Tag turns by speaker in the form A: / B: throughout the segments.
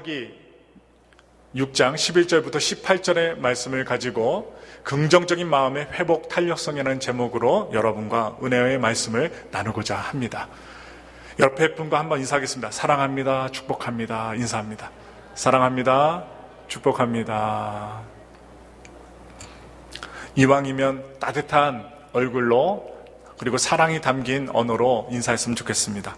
A: 사기 6장 11절부터 18절의 말씀을 가지고 긍정적인 마음의 회복 탄력성이라는 제목으로 여러분과 은혜의 말씀을 나누고자 합니다. 옆에 분과 한번 인사하겠습니다. 사랑합니다. 축복합니다. 인사합니다. 사랑합니다. 축복합니다. 이왕이면 따뜻한 얼굴로 그리고 사랑이 담긴 언어로 인사했으면 좋겠습니다.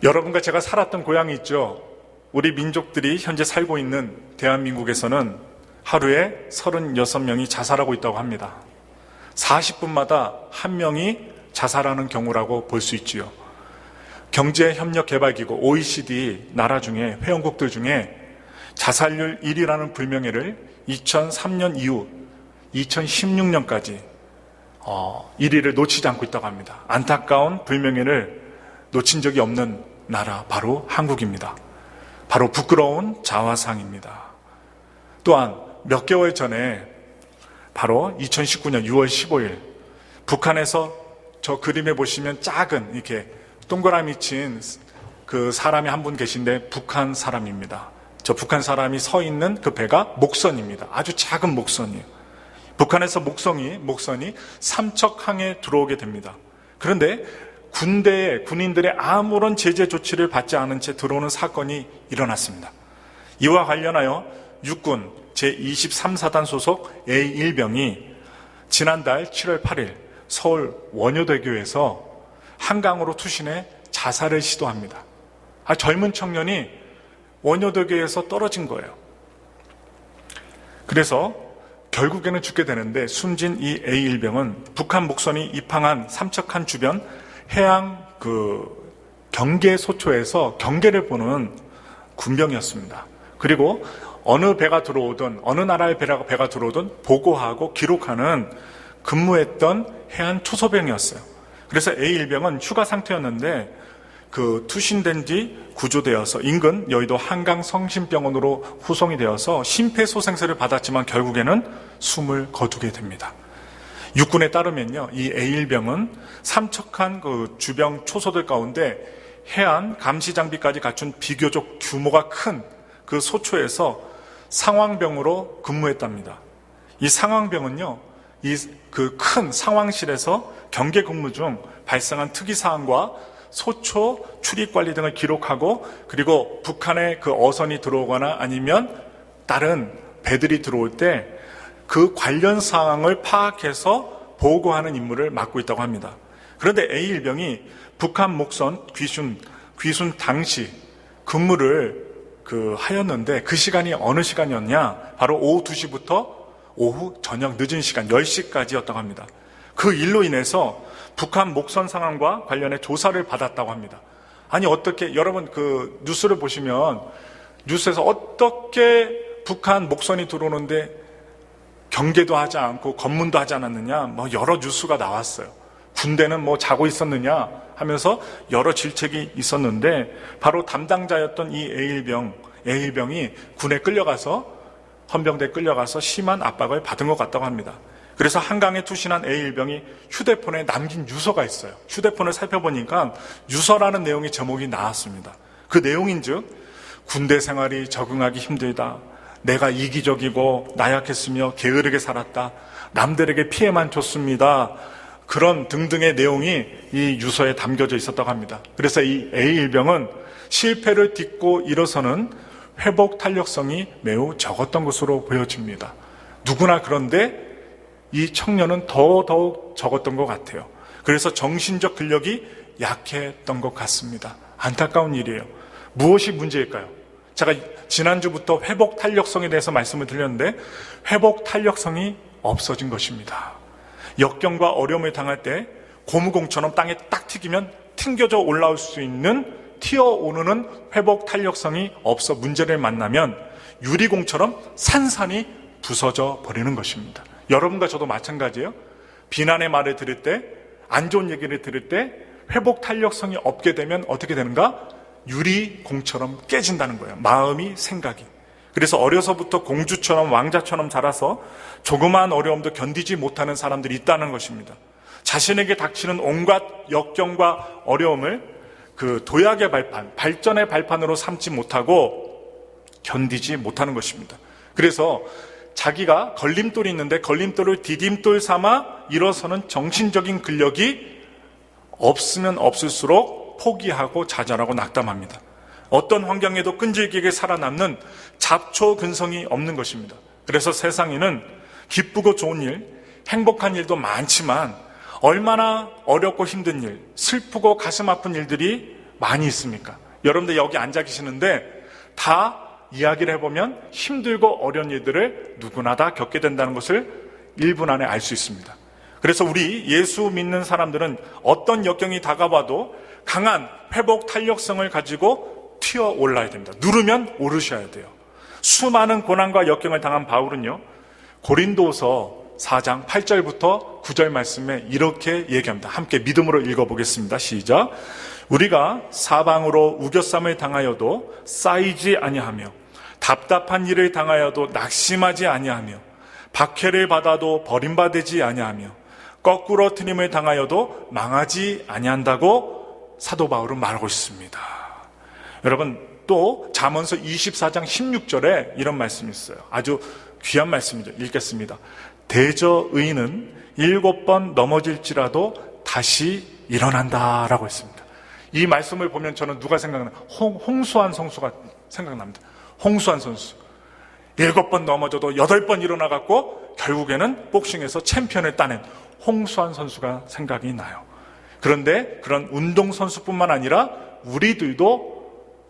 A: 여러분과 제가 살았던 고향이 있죠. 우리 민족들이 현재 살고 있는 대한민국에서는 하루에 36명이 자살하고 있다고 합니다. 40분마다 한 명이 자살하는 경우라고 볼 수 있지요. 경제협력개발기구 OECD 나라 중에 회원국들 중에 자살률 1위라는 불명예를 2003년 이후 2016년까지 1위를 놓치지 않고 있다고 합니다. 안타까운 불명예를 놓친 적이 없는 나라 바로 한국입니다. 바로 부끄러운 자화상입니다. 또한 몇 개월 전에 바로 2019년 6월 15일 북한에서 저 그림에 보시면 작은 이렇게 동그라미 친 그 사람이 한 분 계신데 북한 사람입니다. 저 북한 사람이 서 있는 그 배가 목선입니다. 아주 작은 목선이에요. 북한에서 목선이 삼척항에 들어오게 됩니다. 그런데 군인들의 아무런 제재 조치를 받지 않은 채 들어오는 사건이 일어났습니다. 이와 관련하여 육군 제23사단 소속 A1병이 지난달 7월 8일 서울 원효대교에서 한강으로 투신해 자살을 시도합니다. 젊은 청년이 원효대교에서 떨어진 거예요. 그래서 결국에는 죽게 되는데 숨진 이 A1병은 북한 목선이 입항한 삼척항 주변 해양 경계 소초에서 경계를 보는 군병이었습니다. 그리고 어느 배가 들어오든 어느 나라의 배가 들어오든 보고하고 기록하는 근무했던 해안 초소병이었어요. 그래서 A1병은 휴가 상태였는데 투신된 뒤 구조되어서 인근 여의도 한강 성심병원으로 후송이 되어서 심폐소생술을 받았지만 결국에는 숨을 거두게 됩니다. 육군에 따르면요, 이 A1병은 삼척한 주병 초소들 가운데 해안 감시 장비까지 갖춘 비교적 규모가 큰 그 소초에서 상황병으로 근무했답니다. 이 상황병은요, 그 큰 상황실에서 경계 근무 중 발생한 특이 사항과 소초 출입 관리 등을 기록하고 그리고 북한의 그 어선이 들어오거나 아니면 다른 배들이 들어올 때 그 관련 사항을 파악해서 보고하는 임무를 맡고 있다고 합니다. 그런데 A1병이 북한 목선 귀순 당시 근무를 하였는데 그 시간이 어느 시간이었냐? 바로 오후 2시부터 오후 저녁 늦은 시간 10시까지였다고 합니다. 그 일로 인해서 북한 목선 상황과 관련해 조사를 받았다고 합니다. 아니 어떻게 여러분 뉴스를 보시면 뉴스에서 어떻게 북한 목선이 들어오는데 경계도 하지 않고 검문도 하지 않았느냐 여러 뉴스가 나왔어요. 군대는 자고 있었느냐 하면서 여러 질책이 있었는데 바로 담당자였던 이 A1병이 군에 헌병대에 끌려가서 심한 압박을 받은 것 같다고 합니다. 그래서 한강에 투신한 A1병이 휴대폰에 남긴 유서가 있어요. 휴대폰을 살펴보니까 유서라는 내용의 제목이 나왔습니다. 그 내용인즉 군대 생활이 적응하기 힘들다. 내가 이기적이고 나약했으며 게으르게 살았다. 남들에게 피해만 줬습니다. 그런 등등의 내용이 이 유서에 담겨져 있었다고 합니다. 그래서 이 A1병은 실패를 딛고 일어서는 회복 탄력성이 매우 적었던 것으로 보여집니다. 누구나 그런데 이 청년은 더더욱 적었던 것 같아요. 그래서 정신적 근력이 약했던 것 같습니다. 안타까운 일이에요. 무엇이 문제일까요? 제가 지난주부터 회복 탄력성에 대해서 말씀을 드렸는데 회복 탄력성이 없어진 것입니다. 역경과 어려움을 당할 때 고무공처럼 땅에 딱 튀기면 튕겨져 올라올 수 있는 튀어오르는 회복 탄력성이 없어 문제를 만나면 유리공처럼 산산이 부서져 버리는 것입니다. 여러분과 저도 마찬가지예요. 비난의 말을 들을 때, 안 좋은 얘기를 들을 때 회복 탄력성이 없게 되면 어떻게 되는가? 유리공처럼 깨진다는 거예요. 마음이, 생각이. 그래서 어려서부터 공주처럼 왕자처럼 자라서 조그마한 어려움도 견디지 못하는 사람들이 있다는 것입니다. 자신에게 닥치는 온갖 역경과 어려움을 그 도약의 발판, 발전의 발판으로 삼지 못하고 견디지 못하는 것입니다. 그래서 자기가 걸림돌이 있는데 걸림돌을 디딤돌 삼아 일어서는 정신적인 근력이 없으면 없을수록 포기하고 좌절하고 낙담합니다. 어떤 환경에도 끈질기게 살아남는 잡초 근성이 없는 것입니다. 그래서 세상에는 기쁘고 좋은 일, 행복한 일도 많지만 얼마나 어렵고 힘든 일, 슬프고 가슴 아픈 일들이 많이 있습니까? 여러분들 여기 앉아 계시는데 다 이야기를 해보면 힘들고 어려운 일들을 누구나 다 겪게 된다는 것을 1분 안에 알 수 있습니다. 그래서 우리 예수 믿는 사람들은 어떤 역경이 다가와도 강한 회복 탄력성을 가지고 튀어 올라야 됩니다. 누르면 오르셔야 돼요. 수많은 고난과 역경을 당한 바울은요, 고린도서 4장 8절부터 9절 말씀에 이렇게 얘기합니다. 함께 믿음으로 읽어보겠습니다. 시작. 우리가 사방으로 우겨쌈을 당하여도 쌓이지 아니하며 답답한 일을 당하여도 낙심하지 아니하며 박해를 받아도 버림받지 아니하며 거꾸로 트림을 당하여도 망하지 아니한다고 사도 바울은 말하고 있습니다. 여러분, 또 잠언서 24장 16절에 이런 말씀이 있어요. 아주 귀한 말씀이죠. 읽겠습니다. 대저 의인은 7번 넘어질지라도 다시 일어난다라고 했습니다. 이 말씀을 보면 저는 누가 생각나요? 홍수환 선수가 생각납니다. 홍수환 선수 7번 넘어져도 8번 일어나갖고 결국에는 복싱에서 챔피언을 따낸 홍수환 선수가 생각이 나요. 그런데 그런 운동선수뿐만 아니라 우리들도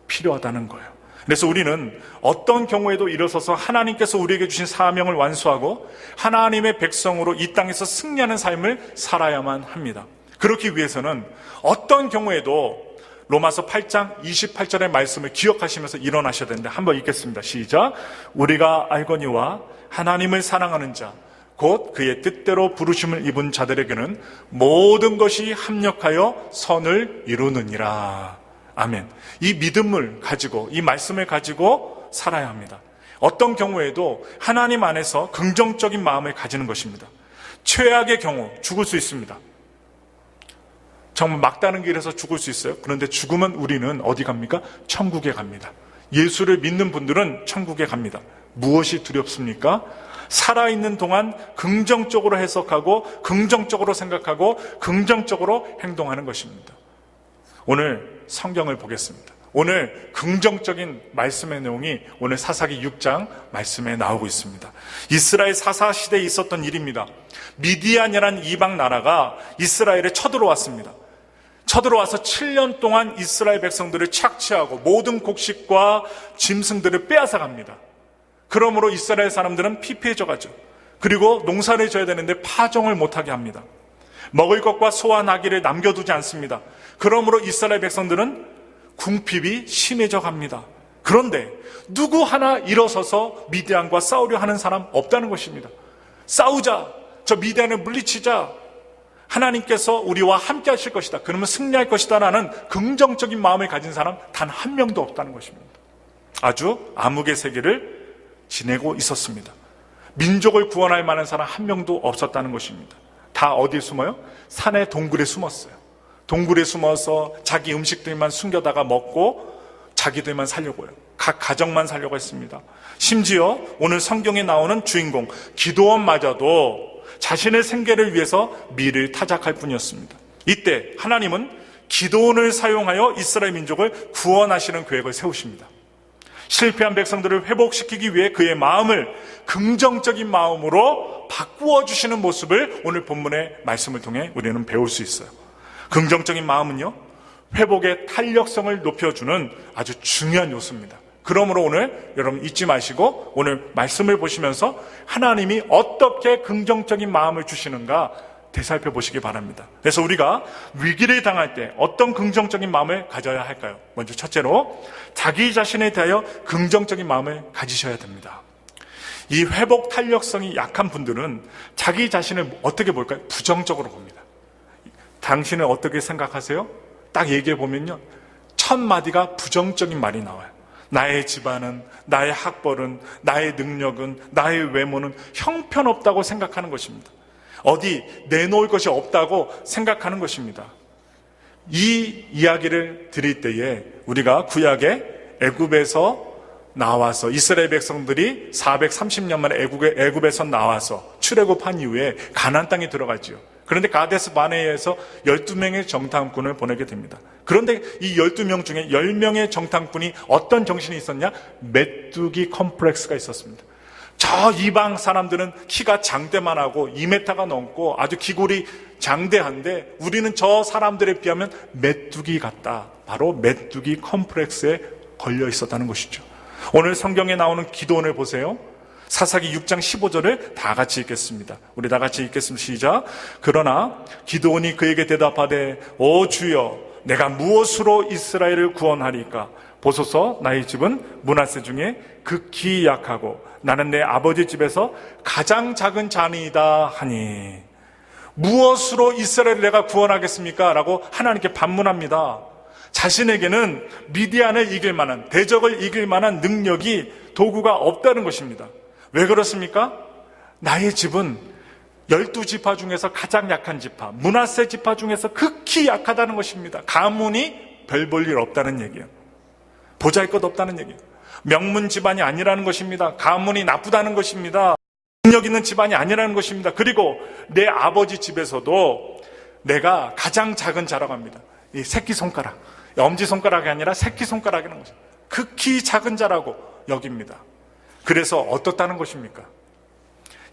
A: 필요하다는 거예요. 그래서 우리는 어떤 경우에도 일어서서 하나님께서 우리에게 주신 사명을 완수하고 하나님의 백성으로 이 땅에서 승리하는 삶을 살아야만 합니다. 그렇기 위해서는 어떤 경우에도 로마서 8장 28절의 말씀을 기억하시면서 일어나셔야 되는데 한번 읽겠습니다. 시작. 우리가 알거니와 하나님을 사랑하는 자 곧 그의 뜻대로 부르심을 입은 자들에게는 모든 것이 합력하여 선을 이루느니라. 아멘. 이 믿음을 가지고 이 말씀을 가지고 살아야 합니다. 어떤 경우에도 하나님 안에서 긍정적인 마음을 가지는 것입니다. 최악의 경우 죽을 수 있습니다. 정말 막다른 길에서 죽을 수 있어요. 그런데 죽으면 우리는 어디 갑니까? 천국에 갑니다. 예수를 믿는 분들은 천국에 갑니다. 무엇이 두렵습니까? 살아있는 동안 긍정적으로 해석하고 긍정적으로 생각하고 긍정적으로 행동하는 것입니다. 오늘 성경을 보겠습니다. 오늘 긍정적인 말씀의 내용이 오늘 사사기 6장 말씀에 나오고 있습니다. 이스라엘 사사 시대에 있었던 일입니다. 미디안이라는 이방 나라가 이스라엘에 쳐들어왔습니다. 쳐들어와서 7년 동안 이스라엘 백성들을 착취하고 모든 곡식과 짐승들을 빼앗아 갑니다. 그러므로 이스라엘 사람들은 피폐해져 가죠. 그리고 농사를 져야 되는데 파종을 못하게 합니다. 먹을 것과 소와 나귀를 남겨두지 않습니다. 그러므로 이스라엘 백성들은 궁핍이 심해져 갑니다. 그런데 누구 하나 일어서서 미디안과 싸우려 하는 사람 없다는 것입니다. 싸우자, 저 미디안을 물리치자, 하나님께서 우리와 함께 하실 것이다, 그러면 승리할 것이다 라는 긍정적인 마음을 가진 사람 단 한 명도 없다는 것입니다. 아주 암흑의 세계를 지내고 있었습니다. 민족을 구원할 만한 사람 한 명도 없었다는 것입니다. 다 어디에 숨어요? 산의 동굴에 숨었어요. 동굴에 숨어서 자기 음식들만 숨겨다가 먹고 자기들만 살려고 해요. 각 가정만 살려고 했습니다. 심지어 오늘 성경에 나오는 주인공 기드온마저도 자신의 생계를 위해서 밀을 타작할 뿐이었습니다. 이때 하나님은 기드온을 사용하여 이스라엘 민족을 구원하시는 계획을 세우십니다. 실패한 백성들을 회복시키기 위해 그의 마음을 긍정적인 마음으로 바꾸어 주시는 모습을 오늘 본문의 말씀을 통해 우리는 배울 수 있어요. 긍정적인 마음은요, 회복의 탄력성을 높여주는 아주 중요한 요소입니다. 그러므로 오늘 여러분 잊지 마시고 오늘 말씀을 보시면서 하나님이 어떻게 긍정적인 마음을 주시는가 되살펴 보시기 바랍니다. 그래서 우리가 위기를 당할 때 어떤 긍정적인 마음을 가져야 할까요? 먼저 첫째로 자기 자신에 대하여 긍정적인 마음을 가지셔야 됩니다. 이 회복 탄력성이 약한 분들은 자기 자신을 어떻게 볼까요? 부정적으로 봅니다. 당신은 어떻게 생각하세요? 딱 얘기해 보면요, 첫 마디가 부정적인 말이 나와요. 나의 집안은, 나의 학벌은, 나의 능력은, 나의 외모는 형편없다고 생각하는 것입니다. 어디 내놓을 것이 없다고 생각하는 것입니다. 이 이야기를 드릴 때에 우리가 구약의 애굽에서 나와서 이스라엘 백성들이 430년 만에 애굽에서 나와서 출애굽한 이후에 가나안 땅에 들어가지요. 그런데 가데스 바네아에서 12명의 정탐꾼을 보내게 됩니다. 그런데 이 12명 중에 10명의 정탐꾼이 어떤 정신이 있었냐? 메뚜기 컴플렉스가 있었습니다. 저 이방 사람들은 키가 장대만하고 2m가 넘고 아주 기골이 장대한데 우리는 저 사람들에 비하면 메뚜기 같다. 바로 메뚜기 컴플렉스에 걸려 있었다는 것이죠. 오늘 성경에 나오는 기도원을 보세요. 사사기 6장 15절을 다 같이 읽겠습니다. 우리 다 같이 읽겠습니다. 시작. 그러나 기도원이 그에게 대답하되 오 주여 내가 무엇으로 이스라엘을 구원하리까? 보소서 나의 집은 므낫세 중에 극히 약하고 나는 내 아버지 집에서 가장 작은 자니이다 하니 무엇으로 이스라엘을 내가 구원하겠습니까? 라고 하나님께 반문합니다. 자신에게는 미디안을 이길 만한, 대적을 이길 만한 능력이, 도구가 없다는 것입니다. 왜 그렇습니까? 나의 집은 12지파 중에서 가장 약한 지파, 므낫세 지파 중에서 극히 약하다는 것입니다. 가문이 별 볼 일 없다는 얘기예요. 보잘것 없다는 얘기예요. 명문 집안이 아니라는 것입니다. 가문이 나쁘다는 것입니다. 능력 있는 집안이 아니라는 것입니다. 그리고 내 아버지 집에서도 내가 가장 작은 자라고 합니다. 이 새끼손가락, 엄지손가락이 아니라 새끼손가락이라는 것입니다. 극히 작은 자라고 여깁니다. 그래서 어떻다는 것입니까?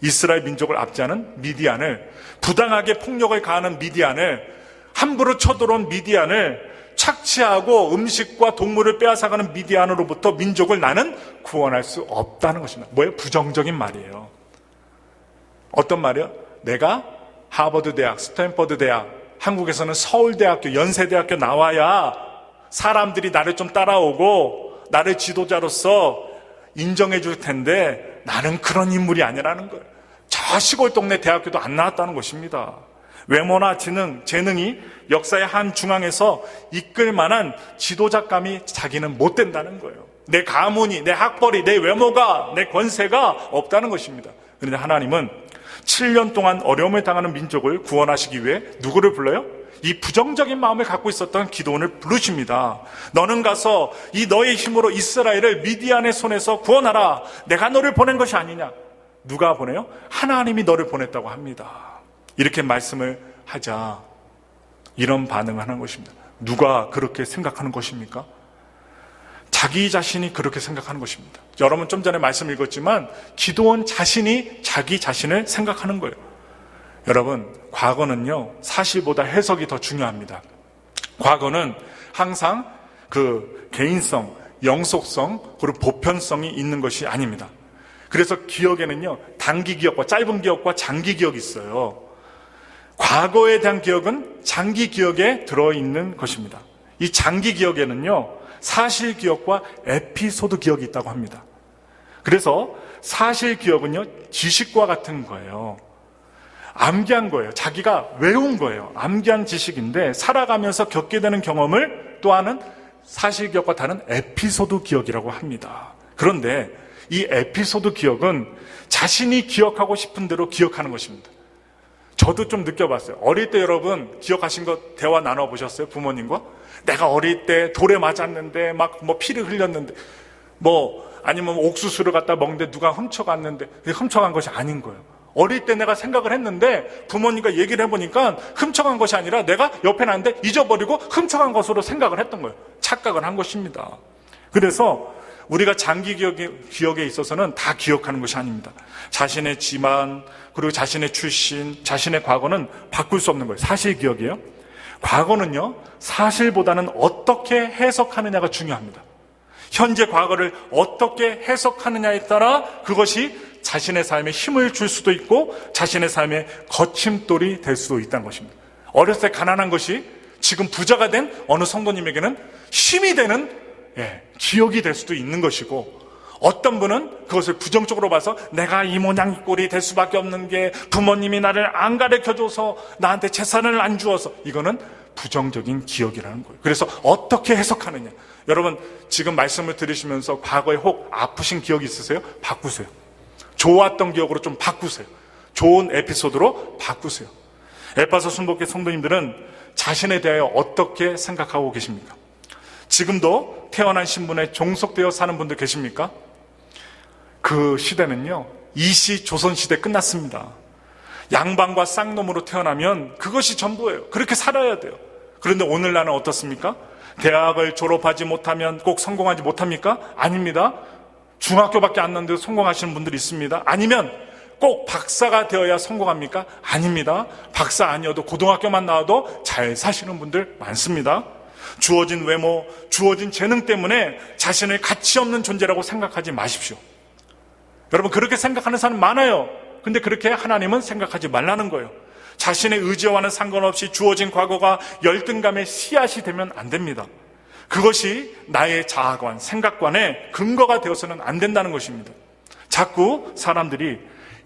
A: 이스라엘 민족을 압제하는 미디안을, 부당하게 폭력을 가하는 미디안을, 함부로 쳐들어온 미디안을 착취하고 음식과 동물을 빼앗아가는 미디안으로부터 민족을 나는 구원할 수 없다는 것입니다. 뭐예요? 부정적인 말이에요. 어떤 말이요? 내가 하버드 대학, 스탠퍼드 대학, 한국에서는 서울대학교, 연세대학교 나와야 사람들이 나를 좀 따라오고 나를 지도자로서 인정해 줄 텐데 나는 그런 인물이 아니라는 거예요. 저 시골 동네 대학교도 안 나왔다는 것입니다. 외모나 재능이 역사의 한 중앙에서 이끌 만한 지도자감이 자기는 못 된다는 거예요. 내 가문이, 내 학벌이, 내 외모가, 내 권세가 없다는 것입니다. 그런데 하나님은 7년 동안 어려움을 당하는 민족을 구원하시기 위해 누구를 불러요? 이 부정적인 마음을 갖고 있었던 기도원을 부르십니다. 너는 가서 이 너의 힘으로 이스라엘을 미디안의 손에서 구원하라. 내가 너를 보낸 것이 아니냐. 누가 보내요? 하나님이 너를 보냈다고 합니다. 이렇게 말씀을 하자 이런 반응을 하는 것입니다. 누가 그렇게 생각하는 것입니까? 자기 자신이 그렇게 생각하는 것입니다. 여러분 좀 전에 말씀 읽었지만 기도원 자신이 자기 자신을 생각하는 거예요. 여러분 과거는요 사실보다 해석이 더 중요합니다. 과거는 항상 그 개인성, 영속성 그리고 보편성이 있는 것이 아닙니다. 그래서 기억에는요 단기 기억과 짧은 기억과 장기 기억이 있어요. 과거에 대한 기억은 장기 기억에 들어있는 것입니다. 이 장기 기억에는요 사실 기억과 에피소드 기억이 있다고 합니다. 그래서 사실 기억은요 지식과 같은 거예요. 암기한 거예요. 자기가 외운 거예요. 암기한 지식인데 살아가면서 겪게 되는 경험을 또 하는 사실 기억과 다른 에피소드 기억이라고 합니다. 그런데 이 에피소드 기억은 자신이 기억하고 싶은 대로 기억하는 것입니다. 저도 좀 느껴봤어요. 어릴 때 여러분 기억하신 거 대화 나눠보셨어요? 부모님과? 내가 어릴 때 돌에 맞았는데 막 뭐 피를 흘렸는데 아니면 옥수수를 갖다 먹는데 누가 훔쳐갔는데 그게 훔쳐간 것이 아닌 거예요. 어릴 때 내가 생각을 했는데 부모님과 얘기를 해보니까 훔쳐간 것이 아니라 내가 옆에 놨는데 잊어버리고 훔쳐간 것으로 생각을 했던 거예요. 착각을 한 것입니다. 그래서 우리가 장기 기억에 있어서는 다 기억하는 것이 아닙니다. 자신의 집안, 그리고 자신의 출신, 자신의 과거는 바꿀 수 없는 거예요. 사실 기억이에요. 과거는요, 사실보다는 어떻게 해석하느냐가 중요합니다. 현재 과거를 어떻게 해석하느냐에 따라 그것이 자신의 삶에 힘을 줄 수도 있고 자신의 삶의 거침돌이 될 수도 있다는 것입니다. 어렸을 때 가난한 것이 지금 부자가 된 어느 성도님에게는 힘이 되는 기억이 될 수도 있는 것이고, 어떤 분은 그것을 부정적으로 봐서 내가 이 모양 이 꼴이 될 수밖에 없는 게 부모님이 나를 안 가르쳐줘서 나한테 재산을 안 주어서, 이거는 부정적인 기억이라는 거예요. 그래서 어떻게 해석하느냐. 여러분 지금 말씀을 들으시면서 과거에 혹 아프신 기억이 있으세요? 바꾸세요. 좋았던 기억으로 좀 바꾸세요. 좋은 에피소드로 바꾸세요. 에파소 순복회 성도님들은 자신에 대하여 어떻게 생각하고 계십니까? 지금도 태어난 신분에 종속되어 사는 분들 계십니까? 그 시대는요, 이시 조선시대 끝났습니다. 양반과 쌍놈으로 태어나면 그것이 전부예요. 그렇게 살아야 돼요. 그런데 오늘날은 어떻습니까? 대학을 졸업하지 못하면 꼭 성공하지 못합니까? 아닙니다. 중학교밖에 안 나는데도 성공하시는 분들이 있습니다. 아니면 꼭 박사가 되어야 성공합니까? 아닙니다. 박사 아니어도 고등학교만 나와도 잘 사시는 분들 많습니다. 주어진 외모, 주어진 재능 때문에 자신을 가치 없는 존재라고 생각하지 마십시오. 여러분, 그렇게 생각하는 사람 많아요. 근데 그렇게 하나님은 생각하지 말라는 거예요. 자신의 의지와는 상관없이 주어진 과거가 열등감의 씨앗이 되면 안 됩니다. 그것이 나의 자아관, 생각관의 근거가 되어서는 안 된다는 것입니다. 자꾸 사람들이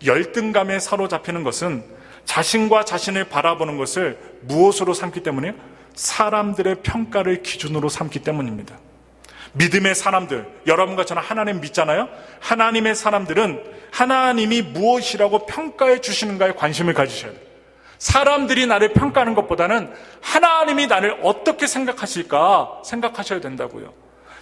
A: 열등감에 사로잡히는 것은 자신과 자신을 바라보는 것을 무엇으로 삼기 때문이에요? 사람들의 평가를 기준으로 삼기 때문입니다. 믿음의 사람들, 여러분과 저는 하나님 믿잖아요? 하나님의 사람들은 하나님이 무엇이라고 평가해 주시는가에 관심을 가지셔야 돼요. 사람들이 나를 평가하는 것보다는 하나님이 나를 어떻게 생각하실까 생각하셔야 된다고요.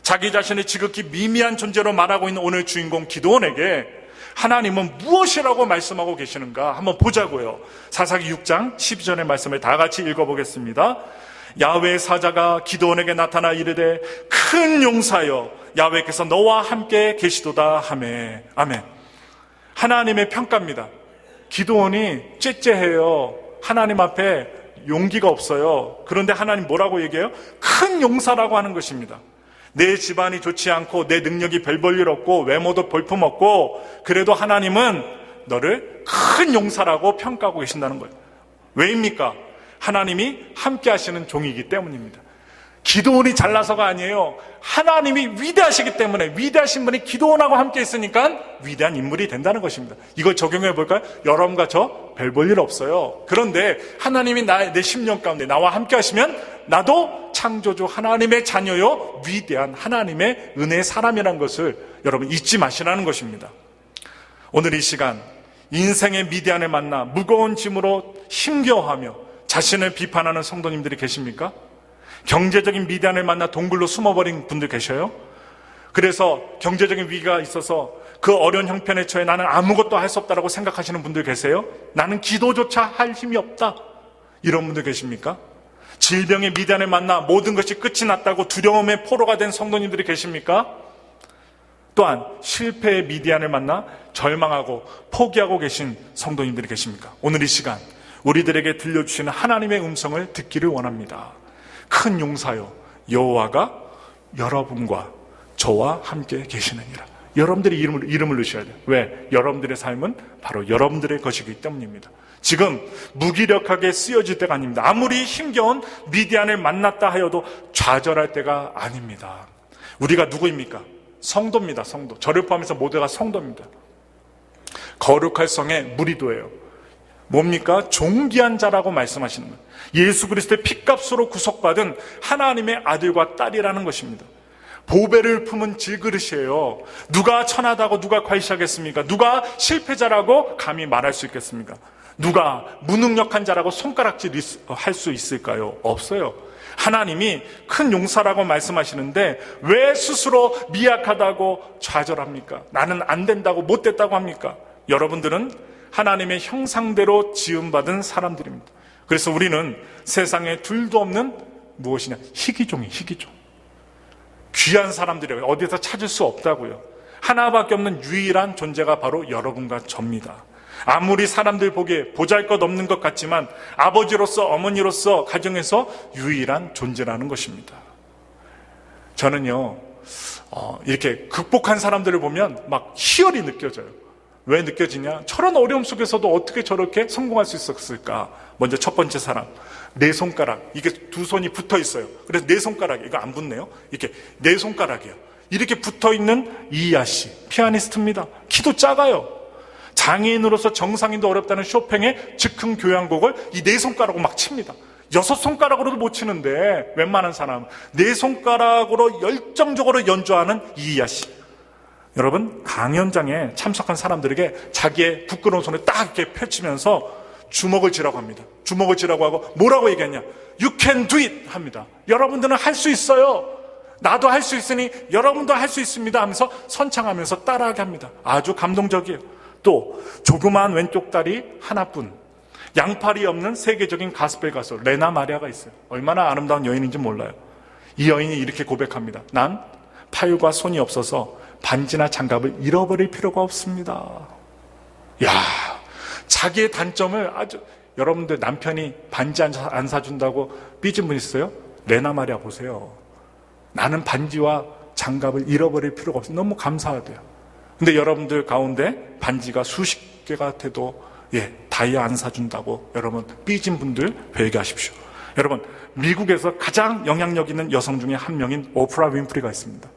A: 자기 자신을 지극히 미미한 존재로 말하고 있는 오늘 주인공 기드온에게 하나님은 무엇이라고 말씀하고 계시는가 한번 보자고요. 사사기 6장 12절의 말씀을 다 같이 읽어보겠습니다. 야훼의 사자가 기드온에게 나타나 이르되 큰 용사여 야훼께서 너와 함께 계시도다 하매. 아멘. 하나님의 평가입니다. 기드온이 째째해요. 하나님 앞에 용기가 없어요. 그런데 하나님 뭐라고 얘기해요? 큰 용사라고 하는 것입니다. 내 집안이 좋지 않고 내 능력이 별 볼 일 없고 외모도 볼품없고 그래도 하나님은 너를 큰 용사라고 평가하고 계신다는 거예요. 왜입니까? 하나님이 함께 하시는 종이기 때문입니다. 기드온이 잘나서가 아니에요. 하나님이 위대하시기 때문에 위대하신 분이 기드온하고 함께 있으니까 위대한 인물이 된다는 것입니다. 이걸 적용해 볼까요? 여러분과 저 별 볼 일 없어요. 그런데 하나님이 내 심령 가운데 나와 함께 하시면 나도 창조주 하나님의 자녀요 위대한 하나님의 은혜의 사람이라는 것을 여러분 잊지 마시라는 것입니다. 오늘 이 시간 인생의 미디안을 만나 무거운 짐으로 힘겨워하며 자신을 비판하는 성도님들이 계십니까? 경제적인 미디안을 만나 동굴로 숨어버린 분들 계셔요? 그래서 경제적인 위기가 있어서 그 어려운 형편에 처해 나는 아무것도 할 수 없다고 생각하시는 분들 계세요? 나는 기도조차 할 힘이 없다. 이런 분들 계십니까? 질병의 미디안을 만나 모든 것이 끝이 났다고 두려움의 포로가 된 성도님들이 계십니까? 또한 실패의 미디안을 만나 절망하고 포기하고 계신 성도님들이 계십니까? 오늘 이 시간 우리들에게 들려주시는 하나님의 음성을 듣기를 원합니다. 큰 용사여 여호와가 여러분과 저와 함께 계시느니라. 여러분들이 이름을 넣으셔야 돼요. 왜? 여러분들의 삶은 바로 여러분들의 것이기 때문입니다. 지금 무기력하게 쓰여질 때가 아닙니다. 아무리 힘겨운 미디안을 만났다 하여도 좌절할 때가 아닙니다. 우리가 누구입니까? 성도입니다. 성도. 저를 포함해서 모두가 성도입니다. 거룩할 성의 무리도예요. 뭡니까? 존귀한 자라고 말씀하시는 거예요. 예수 그리스도의 핏값으로 구속받은 하나님의 아들과 딸이라는 것입니다. 보배를 품은 질그릇이에요. 누가 천하다고 누가 과시하겠습니까? 누가 실패자라고 감히 말할 수 있겠습니까? 누가 무능력한 자라고 손가락질 할 수 있을까요? 없어요. 하나님이 큰 용사라고 말씀하시는데 왜 스스로 미약하다고 좌절합니까? 나는 안 된다고 못 됐다고 합니까? 여러분들은 하나님의 형상대로 지음받은 사람들입니다. 그래서 우리는 세상에 둘도 없는 무엇이냐? 희귀종이에요. 희귀종. 귀한 사람들이에요. 어디서 찾을 수 없다고요. 하나밖에 없는 유일한 존재가 바로 여러분과 저입니다. 아무리 사람들 보기에 보잘것없는 것 같지만 아버지로서 어머니로서 가정에서 유일한 존재라는 것입니다. 저는요 이렇게 극복한 사람들을 보면 막 희열이 느껴져요. 왜 느껴지냐? 저런 어려움 속에서도 어떻게 저렇게 성공할 수 있었을까? 먼저 첫 번째 사람, 네 손가락, 이게 두 손이 붙어 있어요. 그래서 네 손가락, 이거 안 붙네요. 이렇게 네 손가락이에요. 이렇게 붙어 있는 이이아 씨, 피아니스트입니다. 키도 작아요. 장애인으로서 정상인도 어렵다는 쇼팽의 즉흥 교향곡을 이 네 손가락으로 막 칩니다. 여섯 손가락으로도 못 치는데 웬만한 사람 네 손가락으로 열정적으로 연주하는 이이아 씨. 여러분, 강연장에 참석한 사람들에게 자기의 부끄러운 손을 딱 이렇게 펼치면서 주먹을 쥐라고 합니다. 주먹을 쥐라고 하고 뭐라고 얘기했냐? You can do it 합니다. 여러분들은 할 수 있어요. 나도 할 수 있으니 여러분도 할 수 있습니다 하면서 선창하면서 따라하게 합니다. 아주 감동적이에요. 또 조그마한 왼쪽 다리 하나뿐, 양팔이 없는 세계적인 가스펠 가수 레나 마리아가 있어요. 얼마나 아름다운 여인인지 몰라요. 이 여인이 이렇게 고백합니다. 난 팔과 손이 없어서 반지나 장갑을 잃어버릴 필요가 없습니다. 야, 자기의 단점을 아주, 여러분들 남편이 반지 안 사준다고 삐진 분 있어요? 레나 마리아 보세요. 나는 반지와 장갑을 잃어버릴 필요가 없어요. 너무 감사하대요. 근데 여러분들 가운데 반지가 수십 개가 돼도 다이아 안 사준다고 여러분 삐진 분들 회개하십시오. 여러분, 미국에서 가장 영향력 있는 여성 중에 한 명인 오프라 윈프리가 있습니다.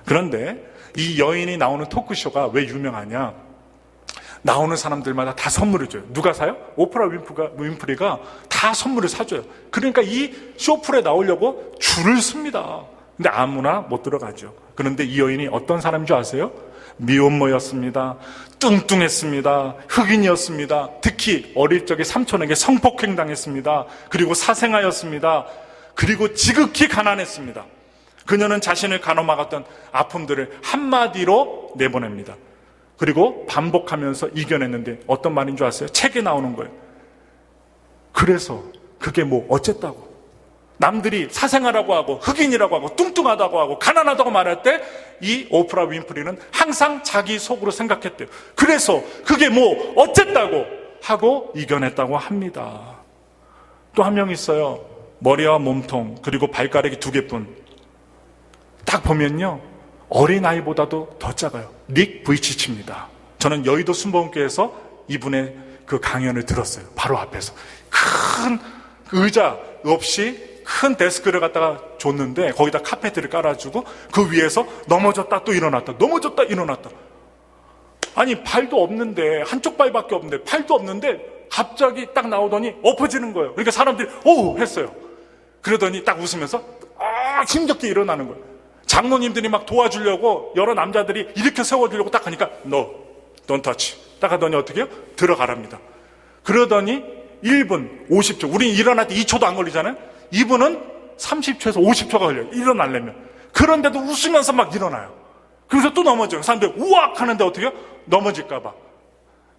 A: 그런데 이 여인이 나오는 토크쇼가 왜 유명하냐? 나오는 사람들마다 다 선물을 줘요. 누가 사요? 오프라 윈프리가 다 선물을 사줘요. 그러니까 이 쇼프에 나오려고 줄을 씁니다. 근데 아무나 못 들어가죠. 그런데 이 여인이 어떤 사람인 줄 아세요? 미혼모였습니다. 뚱뚱했습니다. 흑인이었습니다. 특히 어릴 적에 삼촌에게 성폭행 당했습니다. 그리고 사생아였습니다. 그리고 지극히 가난했습니다. 그녀는 자신을 가로막았던 아픔들을 한마디로 내보냅니다. 그리고 반복하면서 이겨냈는데 어떤 말인 줄 아세요? 책에 나오는 거예요. 그래서 그게 뭐 어쨌다고. 남들이 사생아라고 하고 흑인이라고 하고 뚱뚱하다고 하고 가난하다고 말할 때 이 오프라 윈프리는 항상 자기 속으로 생각했대요. 그래서 그게 뭐 어쨌다고 하고 이겨냈다고 합니다. 또 한 명 있어요. 머리와 몸통 그리고 발가락이 2개뿐. 딱 보면요, 어린아이보다도 더 작아요. 닉 부이치치입니다. 저는 여의도 순복음교회에서 이분의 그 강연을 들었어요. 바로 앞에서 큰 의자 없이 큰 데스크를 갖다가 줬는데 거기다 카페트를 깔아주고 그 위에서 넘어졌다 또 일어났다, 넘어졌다 일어났다. 아니, 발도 없는데, 한쪽 발밖에 없는데, 팔도 없는데 갑자기 딱 나오더니 엎어지는 거예요. 그러니까 사람들이 오우 했어요. 그러더니 딱 웃으면서 힘겹게 일어나는 거예요. 장로님들이 막 도와주려고 여러 남자들이 이렇게 세워주려고 딱 하니까 No, don't touch. 딱 하더니 어떻게 해요? 들어가랍니다. 그러더니 1분 50초, 우린 일어날 때 2초도 안 걸리잖아요. 이분은 30초에서 50초가 걸려요, 일어나려면. 그런데도 웃으면서 막 일어나요. 그래서 또 넘어져요. 사람들이 우악 하는데 어떻게 해요? 넘어질까봐,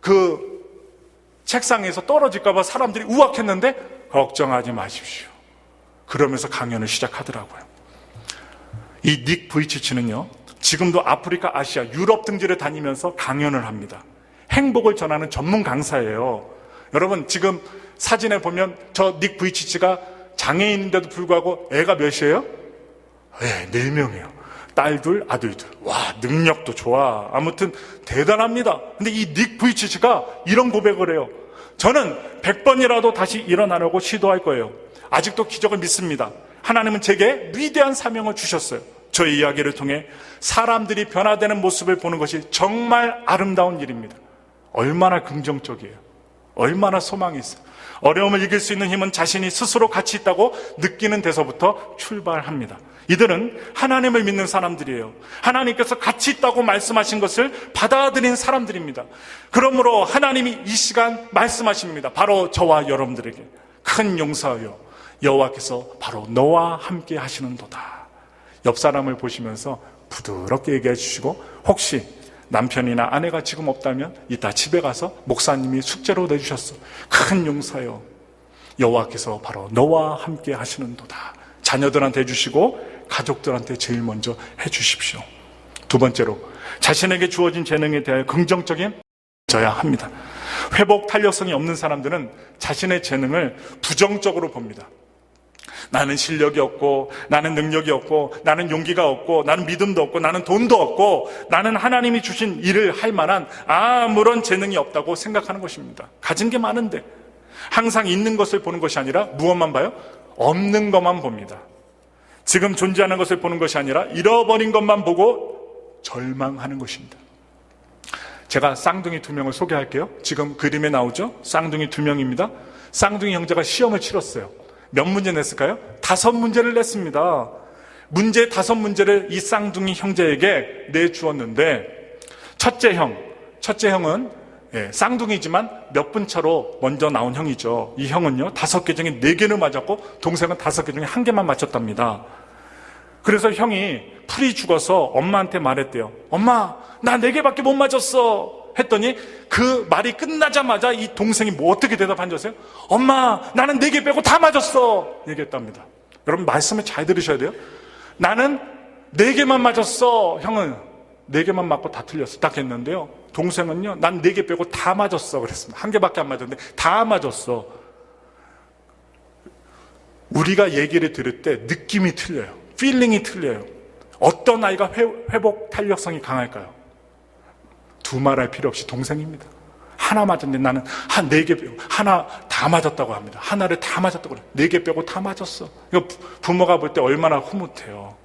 A: 그 책상에서 떨어질까봐 사람들이 우악했는데 걱정하지 마십시오. 그러면서 강연을 시작하더라고요. 이 닉 부이치치는요, 지금도 아프리카, 아시아, 유럽 등지를 다니면서 강연을 합니다. 행복을 전하는 전문 강사예요. 여러분, 지금 사진에 보면 저 닉 부이치치가 장애인인데도 불구하고 애가 몇이에요? 4명이에요. 딸 둘, 아들 둘. 와, 능력도 좋아. 아무튼 대단합니다. 근데 이 닉 부이치치가 이런 고백을 해요. 저는 100번이라도 다시 일어나려고 시도할 거예요. 아직도 기적을 믿습니다. 하나님은 제게 위대한 사명을 주셨어요. 저의 이야기를 통해 사람들이 변화되는 모습을 보는 것이 정말 아름다운 일입니다. 얼마나 긍정적이에요. 얼마나 소망이 있어요. 어려움을 이길 수 있는 힘은 자신이 스스로 가치 있다고 느끼는 데서부터 출발합니다. 이들은 하나님을 믿는 사람들이에요. 하나님께서 가치 있다고 말씀하신 것을 받아들인 사람들입니다. 그러므로 하나님이 이 시간 말씀하십니다. 바로 저와 여러분들에게 큰 용서하여 여호와께서 바로 너와 함께 하시는도다. 옆 사람을 보시면서 부드럽게 얘기해 주시고, 혹시 남편이나 아내가 지금 없다면 이따 집에 가서 목사님이 숙제로 내주셨어. 큰 용서요. 여호와께서 바로 너와 함께 하시는도다. 자녀들한테 해주시고 가족들한테 제일 먼저 해주십시오. 두 번째로, 자신에게 주어진 재능에 대하여 긍정적인 져야 합니다. 회복 탄력성이 없는 사람들은 자신의 재능을 부정적으로 봅니다. 나는 실력이 없고, 나는 능력이 없고, 나는 용기가 없고, 나는 믿음도 없고, 나는 돈도 없고, 나는 하나님이 주신 일을 할 만한 아무런 재능이 없다고 생각하는 것입니다. 가진 게 많은데. 항상 있는 것을 보는 것이 아니라 무엇만 봐요? 없는 것만 봅니다. 지금 존재하는 것을 보는 것이 아니라 잃어버린 것만 보고 절망하는 것입니다. 제가 쌍둥이 2명을 소개할게요. 지금 그림에 나오죠? 쌍둥이 2명입니다. 쌍둥이 형제가 시험을 치렀어요. 몇 문제 냈을까요? 5문제를 냈습니다. 문제 5문제를 이 쌍둥이 형제에게 내주었는데, 첫째 형은 쌍둥이지만 몇 분 차로 먼저 나온 형이죠. 이 형은요 5개 중에 4개를 맞았고 동생은 5개 중에 1개만 맞췄답니다. 그래서 형이 풀이 죽어서 엄마한테 말했대요. 엄마, 나 4개밖에 못 맞았어. 했더니 그 말이 끝나자마자 이 동생이 뭐 어떻게 대답한 줄 아세요? 엄마, 나는 4개 빼고 다 맞았어. 얘기했답니다. 여러분 말씀을 잘 들으셔야 돼요. 나는 4개만 맞았어. 형은 4개만 맞고 다 틀렸어. 딱 했는데요. 동생은요, 난 4개 빼고 다 맞았어. 그랬습니다. 1개밖에 안 맞았는데 다 맞았어. 우리가 얘기를 들을 때 느낌이 틀려요. 필링이 틀려요. 어떤 아이가 회복 탄력성이 강할까요? 두말할 필요 없이 동생입니다. 하나 맞았는데 나는 한 4개 빼고 하나 다 맞았다고 합니다. 하나를 다 맞았다고 그래요. 4개 빼고 다 맞았어. 이거 부모가 볼 때 얼마나 흐뭇해요.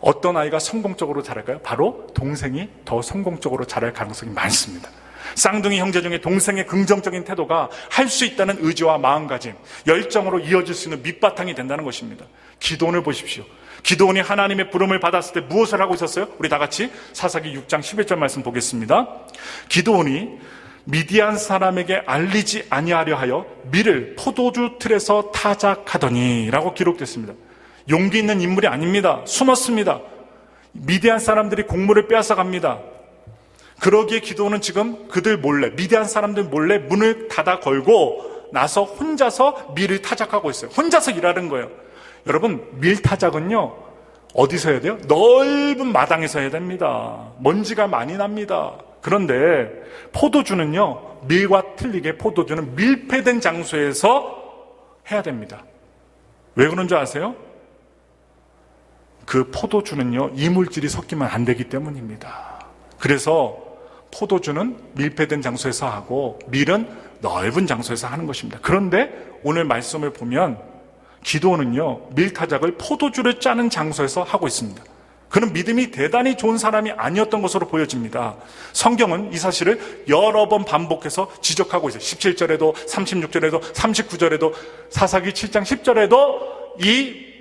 A: 어떤 아이가 성공적으로 자랄까요? 바로 동생이 더 성공적으로 자랄 가능성이 많습니다. 쌍둥이 형제 중에 동생의 긍정적인 태도가 할 수 있다는 의지와 마음가짐, 열정으로 이어질 수 있는 밑바탕이 된다는 것입니다. 기도원을 보십시오. 기도원이 하나님의 부름을 받았을 때 무엇을 하고 있었어요? 우리 다 같이 사사기 6장 11절 말씀 보겠습니다. 기도원이 미디안 사람에게 알리지 아니하려 하여 밀을 포도주 틀에서 타작하더니 라고 기록됐습니다. 용기 있는 인물이 아닙니다. 숨었습니다. 미디안 사람들이 곡물을 빼앗아 갑니다. 그러기에 기도원은 지금 그들 몰래, 미디안 사람들 몰래 문을 닫아 걸고 나서 혼자서 밀을 타작하고 있어요. 혼자서 일하는 거예요. 여러분, 밀 타작은요 어디서 해야 돼요? 넓은 마당에서 해야 됩니다. 먼지가 많이 납니다. 그런데 포도주는요, 밀과 틀리게 포도주는 밀폐된 장소에서 해야 됩니다. 왜 그런 줄 아세요? 그 포도주는요, 이물질이 섞이면 안 되기 때문입니다. 그래서 포도주는 밀폐된 장소에서 하고 밀은 넓은 장소에서 하는 것입니다. 그런데 오늘 말씀을 보면 기도원은요, 밀타작을 포도주를 짜는 장소에서 하고 있습니다. 그는 믿음이 대단히 좋은 사람이 아니었던 것으로 보여집니다. 성경은 이 사실을 여러 번 반복해서 지적하고 있어요. 17절에도 36절에도 39절에도 사사기 7장 10절에도 이